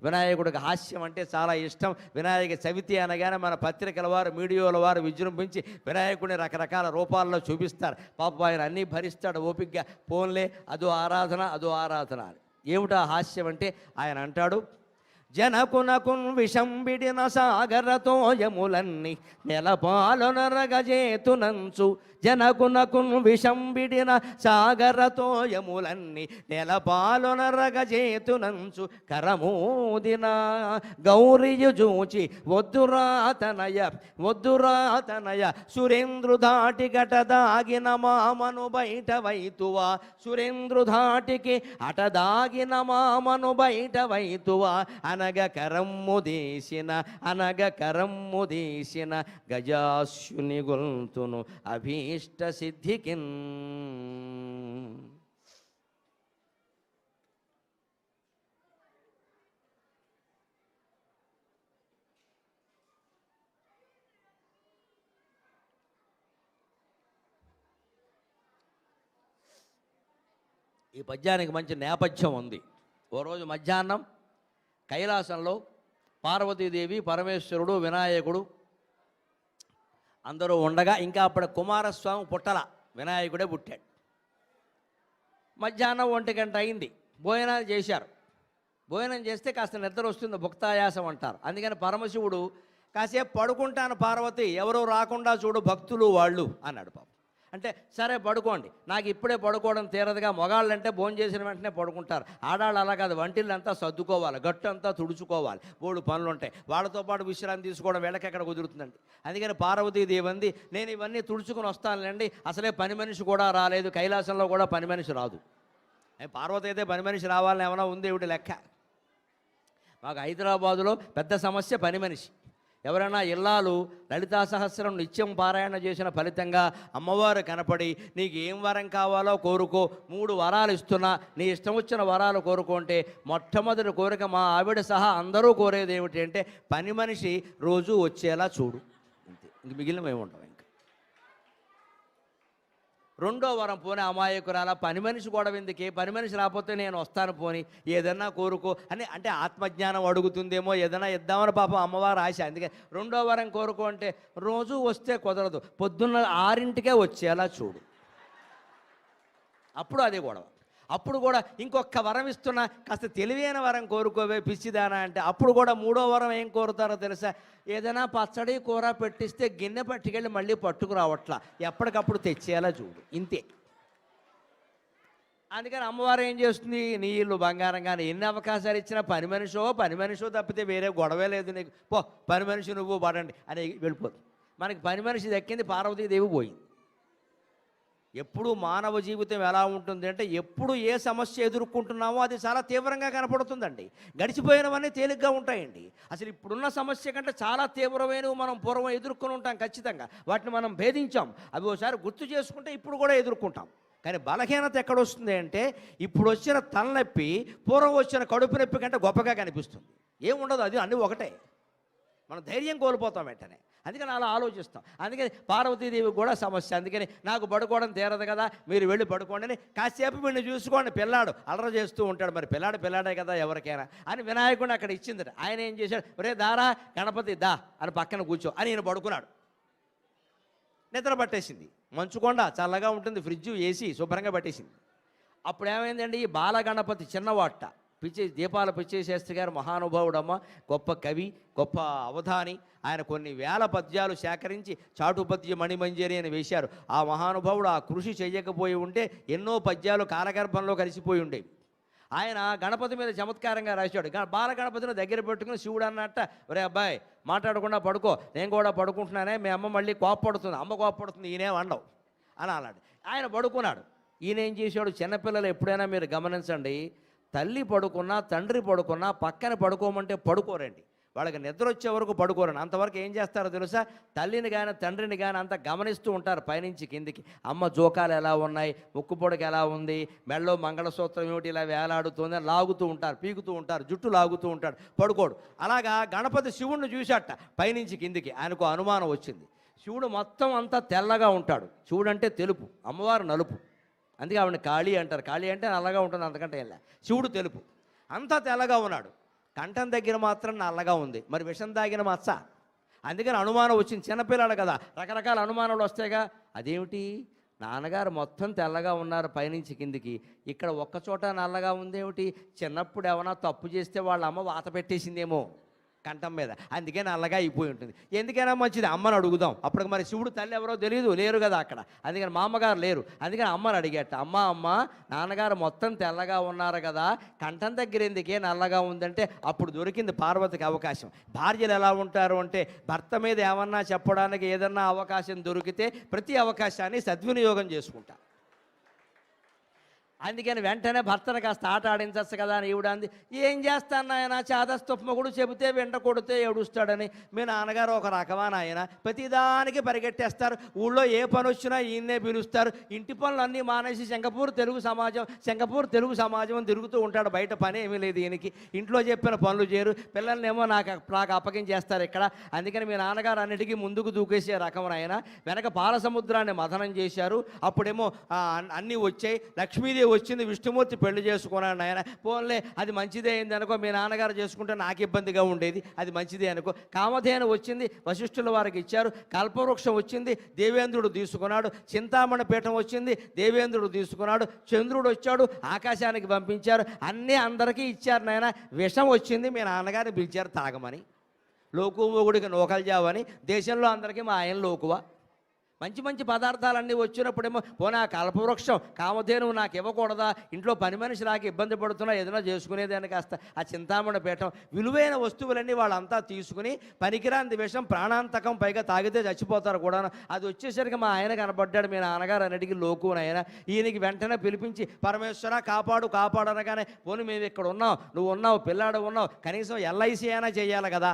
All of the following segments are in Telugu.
వినాయకుడికి హాస్యం అంటే చాలా ఇష్టం. వినాయక చవితి అనగానే మన పత్రికల వారు, మీడియాల వారు విజృంభించి వినాయకుడిని రకరకాల రూపాల్లో చూపిస్తారు. పాపం ఆయన అన్నీ భరిస్తాడు ఓపికగా. పోన్లే, అదో ఆరాధన అదో ఆరాధన అని. ఏమిటా హాస్యం అంటే ఆయన అంటాడు, జనకునకున్ విషంబిడిన సాగరతోయములన్నీ నెలపాలొనరగజేతునంచు. జనకునకున్ విషంబిడిన సాగరతోయములన్నీ నెలపాలొనరగజేతునంచు. కరమూదిన గౌరియు జూచి వద్దురాతనయ సురేంద్రు ధాటి గట దాగిన మామను బయట వైతువా. సురేంద్రు ధాటికి అట దాగిన మామను బయట వైతువా. అనగ కరమ్ము దేశిన గజాస్యుని గొంతును అభీష్ట సిద్ధికిన్. ఈ పద్యానికి మంచి నేపథ్యం ఉంది. ఓ రోజు మధ్యాహ్నం కైలాసంలో పార్వతీదేవి, పరమేశ్వరుడు, వినాయకుడు అందరూ ఉండగా, ఇంకా అప్పుడు కుమారస్వామి పుట్టల, వినాయకుడే పుట్టాడు. మధ్యాహ్నం 1 గంట అయింది. భోజనాలు చేశారు. భోజనం చేస్తే కాస్త నిద్ర వస్తుంది, భుక్తాయాసం అంటారు. అందుకని పరమశివుడు కాసేపు పడుకుంటాను పార్వతి, ఎవరో రాకుండా చూడు భక్తులు వాళ్ళు అన్నాడు. పాపం అంటే సరే పడుకోండి, నాకు ఇప్పుడే పడుకోవడం తీరదుగా. మొగాళ్ళంటే భోజనం చేసిన వెంటనే పడుకుంటారు. ఆడాళ్ళు అలా కాదు, వంటిల్లంతా సర్దుకోవాలి, గట్టు అంతా తుడుచుకోవాలి, బోడు పనులు ఉంటాయి. వాళ్ళతో పాటు విశ్రాంతి తీసుకోవడం వీళ్ళకెక్కడ కుదురుతుందండి. అందుకని పార్వతీదేవి అంది, నేను ఇవన్నీ తుడుచుకుని వస్తానులేండి, అసలే పని మనిషి కూడా రాలేదు, కైలాసంలో కూడా పని మనిషి రాదు. పార్వతి అయితే పని మనిషి రావాలని ఏమైనా ఉంది ఏమిటి లెక్క? మాకు హైదరాబాదులో పెద్ద సమస్య పని మనిషి. ఎవరైనా ఇల్లాలు లలితా సహస్రం నిత్యం పారాయణ చేసిన ఫలితంగా అమ్మవారు కనపడి నీకు ఏం వరం కావాలో కోరుకో, 3 వరాలు ఇస్తున్నా, నీ ఇష్టం వచ్చిన వరాలు కోరుకుంటే మొట్టమొదటి కోరిక మా ఆవిడ సహా అందరూ కోరేది ఏమిటి అంటే పని మనిషి రోజు వచ్చేలా చూడు. అంతే, ఇంక మిగిలిన మేము ఉంటాం. ఇంకా రెండో వరం, పోనీ అమాయకురాల పని మనిషి గొడవ ఎందుకే, పని మనిషి రాకపోతే నేను వస్తాను పోని, ఏదన్నా కోరుకో అని. అంటే ఆత్మజ్ఞానం అడుగుతుందేమో, ఏదైనా ఇద్దామని పాపం అమ్మవారు ఆశ. అందుకే రెండో వరం కోరుకో అంటే రోజు వస్తే కుదరదు, పొద్దున్న 6ంటికే వచ్చేలా చూడు. అప్పుడు అదే గొడవ. అప్పుడు కూడా ఇంకొక వరం ఇస్తున్నా, కాస్త తెలివైన వరం కోరుకోవే పిచ్చిదానా అంటే అప్పుడు కూడా 3వ వరం ఏం కోరుతారో తెలుసా? ఏదైనా పచ్చడి కూర పెట్టిస్తే గిన్నె పట్టుకెళ్ళి మళ్ళీ పట్టుకురావట్లా, ఎప్పటికప్పుడు తెచ్చేలా చూడు. ఇంతే. అందుకని అమ్మవారు ఏం చేస్తుంది, నీ ఇల్లు బంగారం. కానీ ఎన్ని అవకాశాలు ఇచ్చినా పని మనిషో తప్పితే వేరే గొడవే లేదు నీకు, పో పని మనిషి నువ్వు పడండి అని వెళ్ళిపోతుంది. మనకి పని మనిషి దక్కింది, పార్వతీదేవి పోయింది. ఎప్పుడు మానవ జీవితం ఎలా ఉంటుంది అంటే ఎప్పుడు ఏ సమస్య ఎదుర్కొంటున్నామో అది చాలా తీవ్రంగా కనపడుతుందండి. గడిచిపోయినవన్నీ తేలిగ్గా ఉంటాయండి. అసలు ఇప్పుడున్న సమస్య కంటే చాలా తీవ్రమైనవి మనం పూర్వం ఎదుర్కొని ఉంటాం ఖచ్చితంగా. వాటిని మనం భేదించాం. అవి ఒకసారి గుర్తు చేసుకుంటే ఇప్పుడు కూడా ఎదుర్కొంటాం. కానీ బలహీనత ఎక్కడొస్తుంది అంటే ఇప్పుడు వచ్చిన తలనొప్పి పూర్వం వచ్చిన కడుపు నొప్పి కంటే గొప్పగా కనిపిస్తుంది. ఏముండదు, అది అన్నీ ఒకటే. మనం ధైర్యం కోల్పోతాం వెంటనే. అందుకని అలా ఆలోచిస్తాం. అందుకని పార్వతీదేవి కూడా సమస్య. అందుకని నాకు పడుకోవడం తీరదు కదా, మీరు వెళ్ళి పడుకోండి అని కాసేపు వీడిని చూసుకోండి. పిల్లాడు అలర చేస్తూ ఉంటాడు, మరి పిల్లాడే కదా ఎవరికైనా అని వినాయకుడిని అక్కడ ఇచ్చిందట. ఆయన ఏం చేశాడు, ఒరే దారా గణపతి దా అని పక్కన కూర్చో అని ఈయన పడుకున్నాడు. నిద్ర పట్టేసింది. మంచుకొండ చల్లగా ఉంటుంది, ఫ్రిడ్జ్ ఏసీ శుభ్రంగా పట్టేసింది. అప్పుడు ఏమైందండి, ఈ బాలగణపతి చిన్నవాట దీపాల పిచ్చయ్య శాస్త్రి గారు మహానుభావుడమ్మ, గొప్ప కవి, గొప్ప అవధాని. ఆయన కొన్ని వేల పద్యాలు సేకరించి చాటుపద్య మణిమంజరి అని వేశారు. ఆ మహానుభావుడు ఆ కృషి చేయకపోయి ఉంటే ఎన్నో పద్యాలు కాలగర్భంలో కలిసిపోయి ఉండేవి. ఆయన గణపతి మీద చమత్కారంగా రాశాడు. బాలగణపతిని దగ్గర పెట్టుకుని శివుడు అన్నట్ట, ఒరే అబ్బాయి మాట్లాడకుండా పడుకో, నేను కూడా పడుకుంటున్నానే, మీ అమ్మ మళ్ళీ కోప్పడుతుంది, అమ్మ కోప్పడుతుంది, ఈయనేం అండవు అని అన్నాడు. ఆయన పడుకున్నాడు. ఈయన ఏం చేశాడు, చిన్నపిల్లలు ఎప్పుడైనా మీరు గమనించండి, తల్లి పడుకున్నా తండ్రి పడుకున్నా పక్కన పడుకోమంటే పడుకోరండి. వాళ్ళకి నిద్ర వచ్చే వరకు పడుకోరండి. అంతవరకు ఏం చేస్తారో తెలుసా, తల్లిని కానీ తండ్రిని కానీ అంతా గమనిస్తూ ఉంటారు పైనుంచి కిందికి. అమ్మ జోకాలు ఎలా ఉన్నాయి, ముక్కు పొడక ఎలా ఉంది, మెళ్ళో మంగళసూత్రం ఏమిటి ఇలా వేలాడుతుంది అని లాగుతూ ఉంటారు, పీకుతూ ఉంటారు, జుట్టు లాగుతూ ఉంటాడు, పడుకోడు. అలాగా గణపతి శివుణ్ణి చూశాట పైనుంచి కిందికి. ఆయనకు అనుమానం వచ్చింది. శివుడు మొత్తం అంతా తెల్లగా ఉంటాడు. శివుడు అంటే తెలుపు, అమ్మవారు నలుపు. అందుకే ఆవిడని కాళీ అంటారు. కాళీ అంటే నల్లగా ఉంటుంది, అంతకంటే ఎలా. శివుడు తెలుపు, అంతా తెల్లగా ఉన్నాడు. కంఠం దగ్గర మాత్రం నల్లగా ఉంది, మరి విషం తాగిన మచ్చ. అందుకని అనుమానం వచ్చింది, చిన్నపిల్లలు కదా, రకరకాల అనుమానాలు వస్తాయిగా. అదేమిటి నాన్నగారు మొత్తం తెల్లగా ఉన్నారు పైనుంచి కిందికి, ఇక్కడ ఒక్కచోట నల్లగా ఉందేమిటి? చిన్నప్పుడు ఏమైనా తప్పు చేస్తే వాళ్ళ అమ్మ వాత పెట్టేసిందేమో కంఠం మీద, అందుకే నల్లగా అయిపోయి ఉంటుంది. ఎందుకైనా మంచిది అమ్మని అడుగుదాం. అప్పటికి మరి శివుడు తల్లి ఎవరో తెలియదు, లేరు కదా అక్కడ. అందుకని మా అమ్మగారు లేరు, అందుకని అమ్మని అడిగేట, అమ్మ నాన్నగారు మొత్తం తెల్లగా ఉన్నారు కదా, కంఠం దగ్గర ఎందుకే నల్లగా ఉందంటే అప్పుడు దొరికింది పార్వతికి అవకాశం. భార్యలు ఎలా ఉంటారు అంటే భర్త మీద ఏమన్నా చెప్పడానికి ఏదన్నా అవకాశం దొరికితే ప్రతి అవకాశాన్ని సద్వినియోగం చేసుకుంటారు. అందుకని వెంటనే భర్తను కాస్త ఆట ఆడించచ్చు కదా అని ఈవిడ అంది. ఏం చేస్తాను ఆయన, చాదస్తొప్పమగుడు చెబితే వెంట కొడితే ఏడుస్తాడని. మీ నాన్నగారు ఒక రకమా నాయన, ప్రతిదానికి పరిగెట్టేస్తారు, ఊళ్ళో ఏ పని వచ్చినా ఈయన్నే పిలుస్తారు, ఇంటి పనులు అన్నీ మానేసి సింగపూర్ తెలుగు సమాజం తిరుగుతూ ఉంటాడు, బయట పని ఏమీ లేదు ఈయనకి, ఇంట్లో చెప్పిన పనులు చేయరు, పిల్లల్నేమో నాకు అప్పగించేస్తారు ఇక్కడ. అందుకని మీ నాన్నగారు అన్నిటికీ ముందుకు దూకేసే రకం ఆయన. వెనక పాల సముద్రాన్ని మథనం చేశారు, అప్పుడేమో అన్నీ వచ్చాయి, లక్ష్మీదేవి వచ్చింది, విష్ణుమూర్తి పెళ్లి చేసుకున్నాడు ఆయన. పోన్లే అది మంచిదే అయింది అనుకో, మీ నాన్నగారు చేసుకుంటే నాకు ఇబ్బందిగా ఉండేది, అది మంచిదే అనుకో. కామధేను వచ్చింది, వశిష్ఠుల వారికి ఇచ్చారు. కల్పవృక్షం వచ్చింది, దేవేంద్రుడు తీసుకున్నాడు. చింతామణి పీఠం వచ్చింది, దేవేంద్రుడు తీసుకున్నాడు. చంద్రుడు వచ్చాడు, ఆకాశానికి పంపించారు. అన్నీ అందరికీ ఇచ్చారు నాయన. విషం వచ్చింది, మీ నాన్నగారిని పిలిచారు తాగమని. లోకు మొగుడికి నూకలు జావని, దేశంలో అందరికీ మా ఆయన లోకువా. మంచి మంచి పదార్థాలన్నీ వచ్చినప్పుడేమో పోనా కల్పవృక్షం కామధేనువు నాకు ఇవ్వకూడదా, ఇంట్లో పని మనిషి నాకు ఇబ్బంది పడుతున్నా ఏదైనా చేసుకునేదాన్ని కాస్త ఆ చింతామణి పీఠం, విలువైన వస్తువులన్నీ వాళ్ళంతా తీసుకుని పనికిరాంది విషం, ప్రాణాంతకం, పైగా తాగితే చచ్చిపోతారు కూడా. అది వచ్చేసరికి మా ఆయన కనబడ్డాడు, మీ నాన్నగారు అన్నిటికీ లోకునైనా. ఈయనకి వెంటనే పిలిపించి పరమేశ్వర కాపాడు అనగానే, పోనీ మేము ఇక్కడ ఉన్నావు, నువ్వు ఉన్నావు, పిల్లాడు ఉన్నావు, కనీసం ఎల్ఐసి అయినా చేయాలి కదా,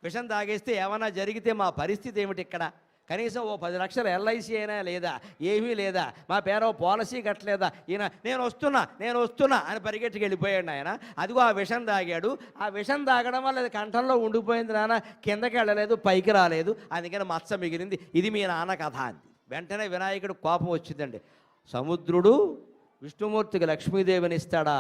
విషం తాగేస్తే ఏమైనా జరిగితే మా పరిస్థితి ఏమిటి ఇక్కడ, కనీసం ఓ 10 లక్షల ఎల్ఐసి అయినా లేదా, ఏమీ లేదా, మా పేరు పాలసీ కట్టలేదా. ఈయన నేను వస్తున్నా అని పరిగెట్టుకు వెళ్ళిపోయాడు ఆయన. అదిగో ఆ విషం తాగాడు, ఆ విషం తాగడం వల్ల అది కంఠంలో ఉండిపోయింది నాన్న, కిందకి వెళ్ళలేదు, పైకి రాలేదు, అందుకని మచ్చ మిగిలింది. ఇది మీ నాన్న కథ అంది. వెంటనే వినాయకుడు కోపం వచ్చిందండి. సముద్రుడు విష్ణుమూర్తికి లక్ష్మీదేవిని ఇస్తాడా,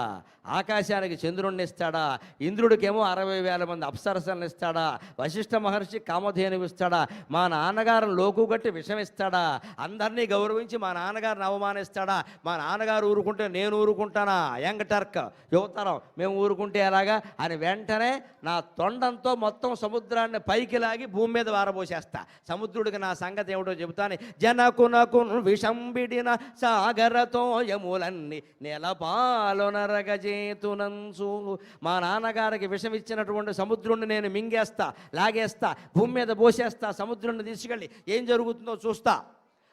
ఆకాశానికి చంద్రుణ్ణి ఇస్తాడా, ఇంద్రుడికేమో 60,000 మంది అప్సరసలను ఇస్తాడా, వశిష్ఠ మహర్షి కామధేనువు ఇస్తాడా, మా నాన్నగారిని లోకు కట్టి విషం ఇస్తాడా, అందరినీ గౌరవించి మా నాన్నగారిని అవమానిస్తాడా, మా నాన్నగారు ఊరుకుంటే నేను ఊరుకుంటానా, యంగ్ టర్క్ యువతరం మేము ఊరుకుంటే ఎలాగా అని వెంటనే నా తొండంతో మొత్తం సముద్రాన్ని పైకి లాగి భూమి మీద వారబోసేస్తా. సముద్రుడికి నా సంగతి ఏమిటో చెబుతాను. జనకునకు విషం బిడిన సాగరతో యములన్నీ నెలపాలొనరగజేతునంచు. మా నాన్నగారికి విషం ఇచ్చినటువంటి సముద్రుడిని నేను మింగేస్తా, లాగేస్తా, భూమి మీద పోసేస్తా, సముద్రుడిని తీసుకెళ్ళి ఏం జరుగుతుందో చూస్తా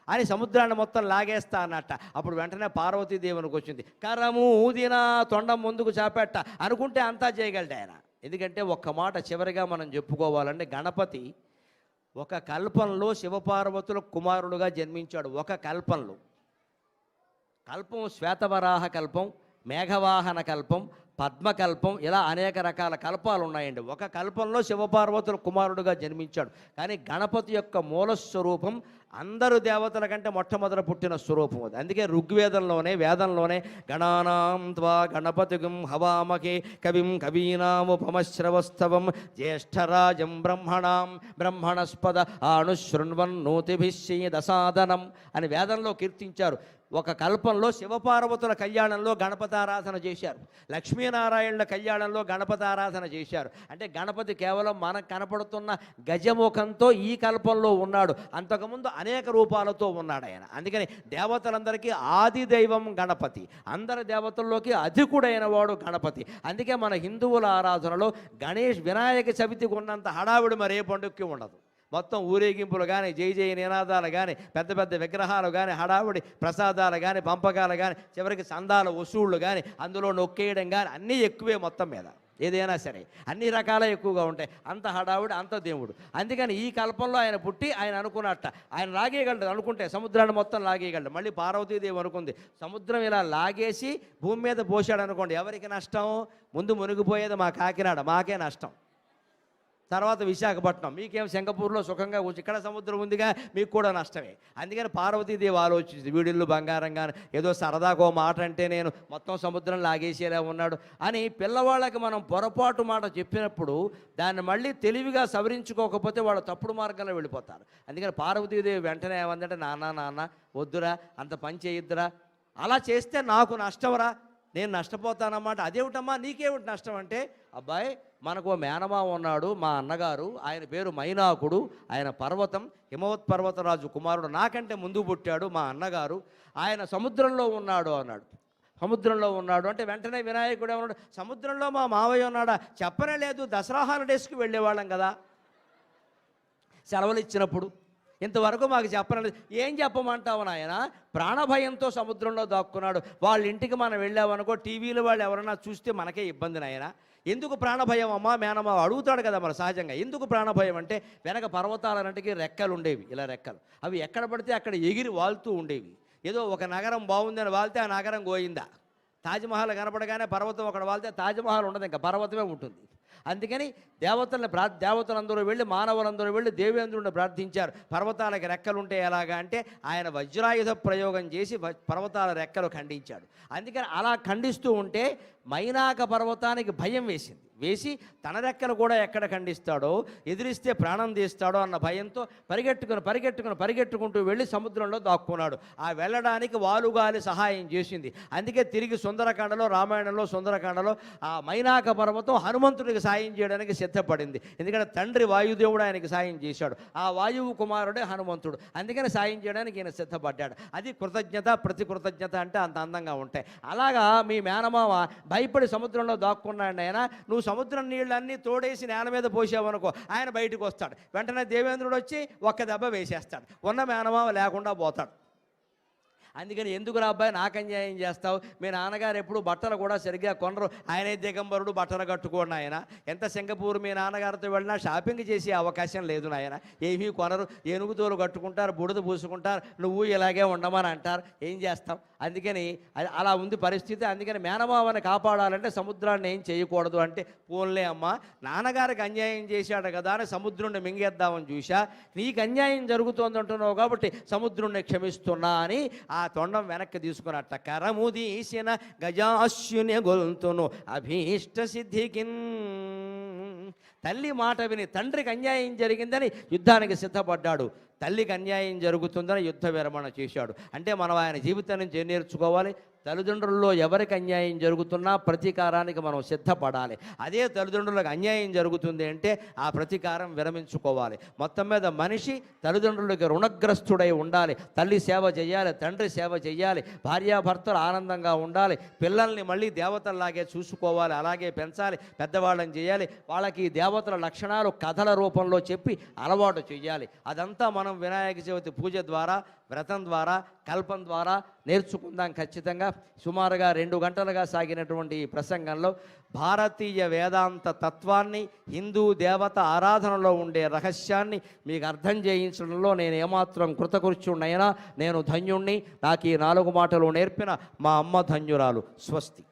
అని సముద్రాన్ని మొత్తం లాగేస్తా అన్నట్ట. అప్పుడు వెంటనే పార్వతీదేవునికి వచ్చింది. కరము ఊదిన తొండం ముందుకు చాపెట్ట అనుకుంటే అంతా చేయగలడు ఆయన. ఎందుకంటే ఒక్క మాట చివరిగా మనం చెప్పుకోవాలంటే, గణపతి ఒక కల్పంలో శివపార్వతుల కుమారుడుగా జన్మించాడు. ఒక కల్పంలో, కల్పం శ్వేతవరాహ కల్పం, మేఘవాహన కల్పం, పద్మకల్పం, ఇలా అనేక రకాల కల్పాలు ఉన్నాయండి. ఒక కల్పంలో శివపార్వతుల కుమారుడుగా జన్మించాడు. కానీ గణపతి యొక్క మూల స్వరూపం అందరు దేవతల కంటే మొట్టమొదట పుట్టిన స్వరూపం అది. అందుకే వేదంలోనే గణానాం త్వా గణపతిగం హవామకే కవిం కవీనాముపమశ్రవస్తవం జ్యేష్ఠరాజం బ్రహ్మణస్పద ఆనుశృణ్వన్నోతిభిశ్చేదసాదనం అని వేదంలో కీర్తించారు. ఒక కల్పంలో శివపార్వతుల కళ్యాణంలో గణపతి ఆరాధన చేశారు, లక్ష్మీనారాయణుల కళ్యాణంలో గణపతి ఆరాధన చేశారు. అంటే గణపతి కేవలం మనకు కనపడుతున్న గజముఖంతో ఈ కల్పంలో ఉన్నాడు, అంతకుముందు అనేక రూపాలతో ఉన్నాడు ఆయన. అందుకని దేవతలందరికీ ఆది దైవం గణపతి, అందరి దేవతల్లోకి అధికుడైన వాడు గణపతి. అందుకే మన హిందువుల ఆరాధనలో వినాయక చవితికి ఉన్నంత హడావిడి మరే పండుగకి ఉండదు. మొత్తం ఊరేగింపులు కానీ, జై జై నినాదాలు కానీ, పెద్ద పెద్ద విగ్రహాలు కానీ, హడావుడి ప్రసాదాలు కానీ, పంపకాలు కానీ, చివరికి చందాల వసూళ్ళు కానీ, అందులో నొక్కేయడం కానీ అన్నీ ఎక్కువే. మొత్తం మీద ఏదైనా సరే అన్ని రకాల ఎక్కువగా ఉంటాయి. అంత హడావుడి, అంత దేవుడు. అందుకని ఈ కల్పంలో ఆయన పుట్టి ఆయన అనుకున్నట్ట ఆయన లాగేయగలడు, అనుకుంటే సముద్రాన్ని మొత్తం లాగేయగలడు. మళ్ళీ పార్వతీదేవి అనుకుంది, సముద్రం ఇలా లాగేసి భూమి మీద పోసాడు అనుకోండి, ఎవరికి నష్టం? ముందు మునిగిపోయేది మా కాకినాడ, మాకే నష్టం. తర్వాత విశాఖపట్నం, మీకేం సింగపూర్లో సుఖంగా కూర్చు, ఇక్కడ సముద్రం ఉందిగా, మీకు కూడా నష్టమే. అందుకని పార్వతీదేవి ఆలోచించింది, వీడిల్లు బంగారంగా ఏదో సరదాకో మాట అంటే నేను మొత్తం సముద్రం లాగేసేలా ఉన్నాడు అని. పిల్లవాళ్ళకి మనం పొరపాటు మాట చెప్పినప్పుడు దాన్ని మళ్ళీ తెలివిగా సవరించుకోకపోతే వాళ్ళు తప్పుడు మార్గంలో వెళ్ళిపోతారు. అందుకని పార్వతీదేవి వెంటనే ఏమందంటే, నాన్న వద్దురా, అంత పని చేయొద్దురా, అలా చేస్తే నాకు నష్టంరా, నేను నష్టపోతానన్నమాట. అదేమిటమ్మా నీకేమిటి నష్టం అంటే, అబ్బాయి మనకు మేనమామ ఉన్నాడు, మా అన్నగారు, ఆయన పేరు మైనాకుడు, ఆయన పర్వతం హిమవత్ పర్వతరాజు కుమారుడు, నాకంటే ముందు పుట్టాడు మా అన్నగారు, ఆయన సముద్రంలో ఉన్నాడు అన్నాడు. సముద్రంలో ఉన్నాడు అంటే వెంటనే వినాయకుడు ఏమన్నాడు, సముద్రంలో మా మావయ్య ఉన్నాడా? చెప్పనే లేదు, దసరా హాలిడేస్కి వెళ్ళేవాళ్ళం కదా సెలవులు ఇచ్చినప్పుడు, ఇంతవరకు మాకు చెప్పలేదు. ఏం చెప్పమంటావు నాయన, ప్రాణభయంతో సముద్రంలో దాక్కున్నాడు. వాళ్ళ ఇంటికి మనం వెళ్ళామనుకో, టీవీలో వాళ్ళు ఎవరైనా చూస్తే మనకే ఇబ్బంది నాయన. ఎందుకు ప్రాణభయం అమ్మా? మేనమ్మ అడుగుతాడు కదా మరి సహజంగా, ఎందుకు ప్రాణభయం అంటే, వెనక పర్వతాలన్నింటికి రెక్కలు ఉండేవి, ఇలా రెక్కలు, అవి ఎక్కడ పడితే అక్కడ ఎగిరి వాళ్తూ ఉండేవి. ఏదో ఒక నగరం బాగుందని వాళ్తే ఆ నగరం గోయిందా. తాజ్మహల్ కనపడగానే పర్వతం ఒకటి వాళ్తే తాజ్మహల్ ఉండదు, ఇంకా పర్వతమే ఉంటుంది. అందుకని దేవతలందరూ వెళ్ళి, మానవులందరూ వెళ్ళి దేవేంద్రుడిని ప్రార్థించారు. పర్వతాలకి రెక్కలుంటే ఎలాగా అంటే, ఆయన వజ్రాయుధ ప్రయోగం చేసి పర్వతాల రెక్కలు ఖండించాడు. అందుకని అలా ఖండిస్తూ ఉంటే మైనాక పర్వతానికి భయం వేసి తన రెక్కలు కూడా ఎక్కడ ఖండిస్తాడో, ఎదిరిస్తే ప్రాణం తీస్తాడో అన్న భయంతో పరిగెట్టుకుంటూ వెళ్ళి సముద్రంలో దాక్కున్నాడు. ఆ వెళ్ళడానికి వాలుగాలి సహాయం చేసింది. అందుకే తిరిగి సుందరకాండలో, రామాయణంలో సుందరకాండలో ఆ మైనాక పర్వతం హనుమంతుడికి సాయం చేయడానికి సిద్ధపడింది. ఎందుకంటే తండ్రి వాయుదేవుడు ఆయనకి సాయం చేశాడు, ఆ వాయువు కుమారుడే హనుమంతుడు. అందుకని సాయం చేయడానికి ఈయన సిద్ధపడ్డాడు. అది కృతజ్ఞత, ప్రతి కృతజ్ఞత అంటే అంత అందంగా ఉంటాయి. అలాగా మీ మేనమామ భయపడి సముద్రంలో దాక్కున్నాడు. ఆయన నువ్వు సముద్రం నీళ్ళన్నీ తోడేసి నేల మీద పోసావనుకో, ఆయన బయటకు వస్తాడు. వెంటనే దేవేంద్రుడు వచ్చి ఒక్క దెబ్బ వేసేస్తాడు, ఉన్న మేనమామ లేకుండా పోతాడు. అందుకని ఎందుకురా అబ్బాయి నాకు అన్యాయం చేస్తావు? మీ నాన్నగారు ఎప్పుడు బట్టలు కూడా సరిగ్గా కొనరు, ఆయనే దిగంబరుడు, బట్టలు కట్టుకోండి. ఆయన ఎంత సింగపూర్ మీ నాన్నగారితో వెళ్ళినా షాపింగ్ చేసే అవకాశం లేదు నాయన, ఏమీ కొనరు, ఏనుగుతోలు కట్టుకుంటారు, బుడద పూసుకుంటారు, నువ్వు ఇలాగే ఉండమని అంటారు, ఏం చేస్తాం? అందుకని అలా ఉంది పరిస్థితి. అందుకని మేనమామని కాపాడాలంటే సముద్రాన్ని ఏం చేయకూడదు అంటే, పోన్లే అమ్మ నాన్నగారికి అన్యాయం చేశాడు కదా అని సముద్రుణ్ణి మింగేద్దామని చూసా, నీకు అన్యాయం జరుగుతోంది అంటున్నావు కాబట్టి సముద్రుణ్ణి క్షమిస్తున్నా అని ఆ తొండం వెనక్కి తీసుకున్నట్ట. కరము తీసిన గజాస్యుని గొంతును అభీష్ట సిద్ధికిన్. తల్లి మాట విని తండ్రికి అన్యాయం జరిగిందని యుద్ధానికి సిద్ధపడ్డాడు, తల్లికి అన్యాయం జరుగుతుందని యుద్ధ విరమణ చేశాడు. అంటే మనం ఆయన జీవితం నుంచి ఏం నేర్చుకోవాలి? తల్లిదండ్రుల్లో ఎవరికి అన్యాయం జరుగుతున్నా ప్రతీకారానికి మనం సిద్ధపడాలి. అదే తల్లిదండ్రులకు అన్యాయం జరుగుతుంది అంటే ఆ ప్రతీకారం విరమించుకోవాలి. మొత్తం మీద మనిషి తల్లిదండ్రులకి రుణగ్రస్తుడై ఉండాలి. తల్లి సేవ చేయాలి, తండ్రి సేవ చేయాలి, భార్యాభర్తలు ఆనందంగా ఉండాలి, పిల్లల్ని మళ్ళీ దేవతల్లాగే చూసుకోవాలి, అలాగే పెంచాలి, పెద్దవాళ్ళని చేయాలి. వాళ్ళకి దేవతల లక్షణాలు కథల రూపంలో చెప్పి అలవాటు చేయాలి. అదంతా మనం వినాయక చవితి పూజ ద్వారా, వ్రతం ద్వారా, కల్పం ద్వారా నేర్చుకుందాం ఖచ్చితంగా. సుమారుగా 2 గంటలుగా సాగినటువంటి ఈ ప్రసంగంలో భారతీయ వేదాంత తత్వాన్ని, హిందూ దేవత ఆరాధనలో ఉండే రహస్యాన్ని మీకు అర్థం చేయించడంలో నేను ఏమాత్రం కృతకృత్యుడైనా నేను ధన్యుణ్ణి. నాకు ఈ 4 మాటలు నేర్పిన మా అమ్మ ధన్యురాలు. స్వస్తి.